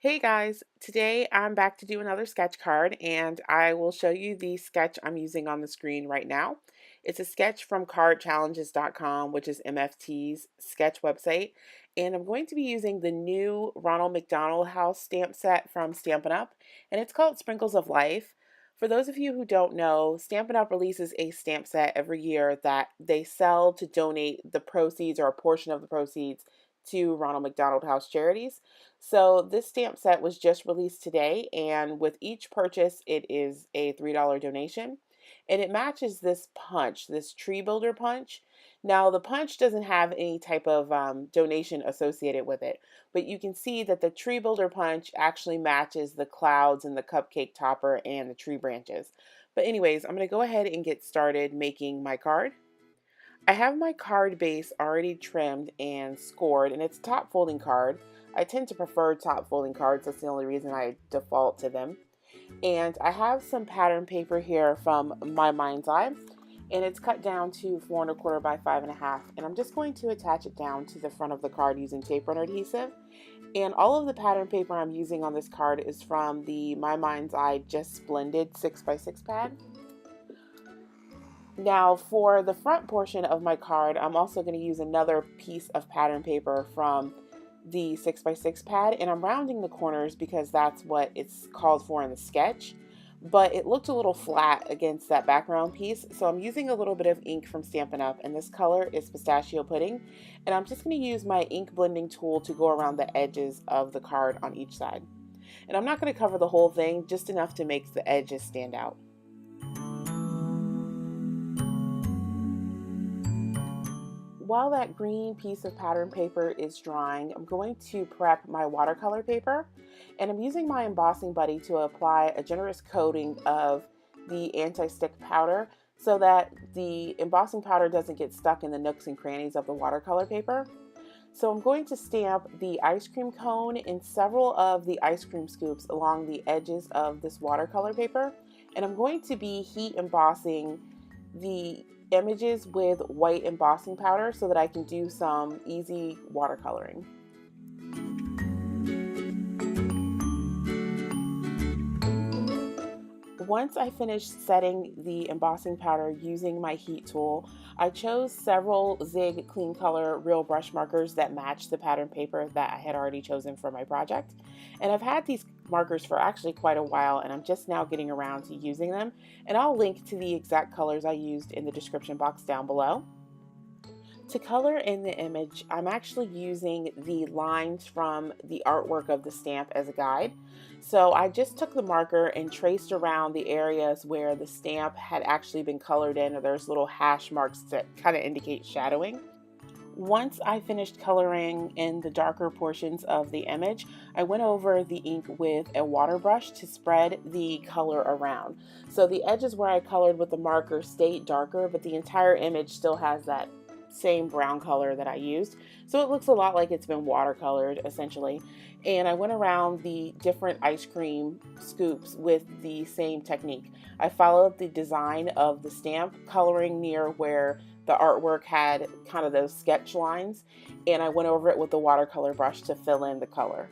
Hey guys, today I'm back to do another sketch card and I will show you the sketch I'm using on the screen right now. It's a sketch from cardchallenges.com, which is MFT's sketch website, and I'm going to be using the new Ronald McDonald House stamp set from Stampin' Up, and it's called Sprinkles of Life. For those of you who don't know, Stampin' Up releases a stamp set every year that they sell to donate the proceeds or a portion of the proceeds to Ronald McDonald House charities. So this stamp set was just released today, and with each purchase, it is a $3 donation. And it matches this punch, this tree builder punch. Now, the punch doesn't have any type of donation associated with it, but you can see that the tree builder punch actually matches the clouds and the cupcake topper and the tree branches. But anyways, I'm going to go ahead and get started making my card. I have my card base already trimmed and scored, and it's a top folding card. I tend to prefer top folding cards. That's the only reason I default to them. And I have some pattern paper here from My Mind's Eye, and it's cut down to 4 1/4 by 5 1/2. And I'm just going to attach it down to the front of the card using tape runner adhesive. And all of the pattern paper I'm using on this card is from the My Mind's Eye Just Splendid 6x6 pad. Now for the front portion of my card, I'm also going to use another piece of pattern paper from the 6x6 pad, and I'm rounding the corners because that's what it's called for in the sketch, but it looked a little flat against that background piece, so I'm using a little bit of ink from Stampin' Up, and this color is Pistachio Pudding, and I'm just going to use my ink blending tool to go around the edges of the card on each side. And I'm not going to cover the whole thing, just enough to make the edges stand out. While that green piece of pattern paper is drying, I'm going to prep my watercolor paper, and I'm using my embossing buddy to apply a generous coating of the anti-stick powder so that the embossing powder doesn't get stuck in the nooks and crannies of the watercolor paper. So I'm going to stamp the ice cream cone in several of the ice cream scoops along the edges of this watercolor paper, and I'm going to be heat embossing the images with white embossing powder so that I can do some easy watercoloring. Once I finished setting the embossing powder using my heat tool, I chose several Zig Clean Color Real Brush markers that match the pattern paper that I had already chosen for my project. And I've had these markers for actually quite a while, and I'm just now getting around to using them. And I'll link to the exact colors I used in the description box down below. To color in the image, I'm actually using the lines from the artwork of the stamp as a guide. So I just took the marker and traced around the areas where the stamp had actually been colored in, or there's little hash marks that kind of indicate shadowing. Once I finished coloring in the darker portions of the image, I went over the ink with a water brush to spread the color around. So the edges where I colored with the marker stayed darker, but the entire image still has that same brown color that I used. So it looks a lot like it's been watercolored essentially. And I went around the different ice cream scoops with the same technique. I followed the design of the stamp, coloring near where the artwork had kind of those sketch lines, and I went over it with the watercolor brush to fill in the color.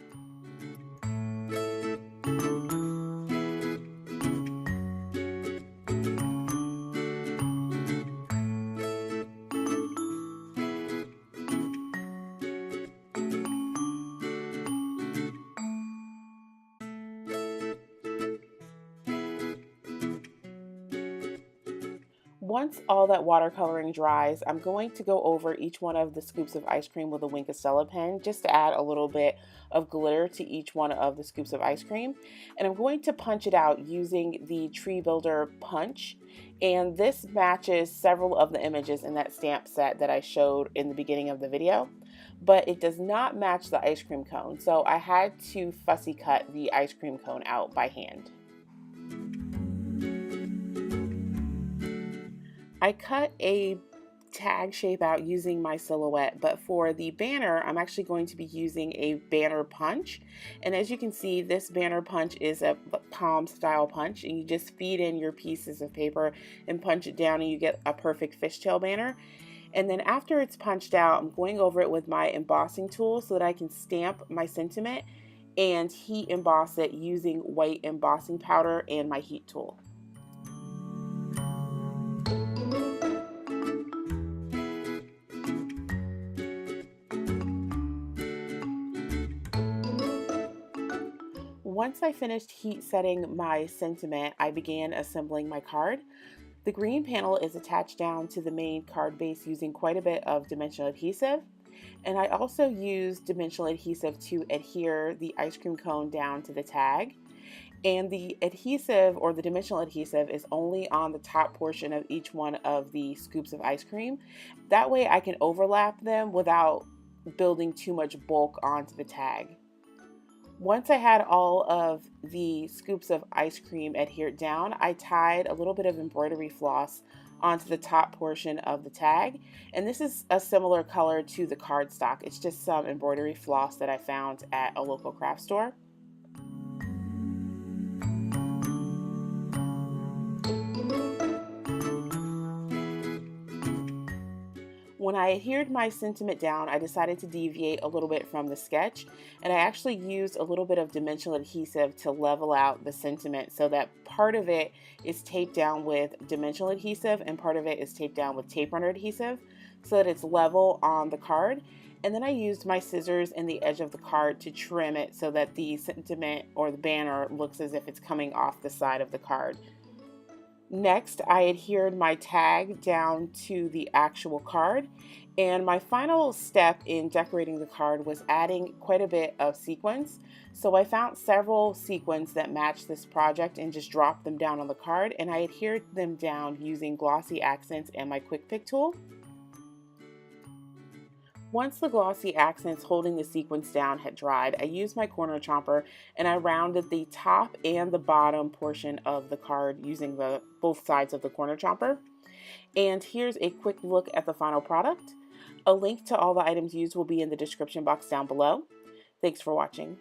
Once all that watercoloring dries, I'm going to go over each one of the scoops of ice cream with a Wink of Stella pen just to add a little bit of glitter to each one of the scoops of ice cream. And I'm going to punch it out using the Tree Builder punch. And this matches several of the images in that stamp set that I showed in the beginning of the video, but it does not match the ice cream cone. So I had to fussy cut the ice cream cone out by hand. I cut a tag shape out using my silhouette, but for the banner, I'm actually going to be using a banner punch. And as you can see, this banner punch is a palm style punch, and you just feed in your pieces of paper and punch it down and you get a perfect fishtail banner. And then after it's punched out, I'm going over it with my embossing tool so that I can stamp my sentiment and heat emboss it using white embossing powder and my heat tool. Once I finished heat setting my sentiment, I began assembling my card. The green panel is attached down to the main card base using quite a bit of dimensional adhesive. And I also used dimensional adhesive to adhere the ice cream cone down to the tag. And the adhesive, or the dimensional adhesive, is only on the top portion of each one of the scoops of ice cream. That way I can overlap them without building too much bulk onto the tag. Once I had all of the scoops of ice cream adhered down, I tied a little bit of embroidery floss onto the top portion of the tag. And this is a similar color to the cardstock. It's just some embroidery floss that I found at a local craft store. When I adhered my sentiment down, I decided to deviate a little bit from the sketch, and I actually used a little bit of dimensional adhesive to level out the sentiment so that part of it is taped down with dimensional adhesive and part of it is taped down with tape runner adhesive so that it's level on the card. And then I used my scissors in the edge of the card to trim it so that the sentiment or the banner looks as if it's coming off the side of the card. Next, I adhered my tag down to the actual card, and my final step in decorating the card was adding quite a bit of sequins. So I found several sequins that matched this project and just dropped them down on the card, and I adhered them down using glossy accents and my quick pick tool. Once the glossy accents holding the sequins down had dried, I used my corner chomper and I rounded the top and the bottom portion of the card using both sides of the corner chomper. And here's a quick look at the final product. A link to all the items used will be in the description box down below. Thanks for watching.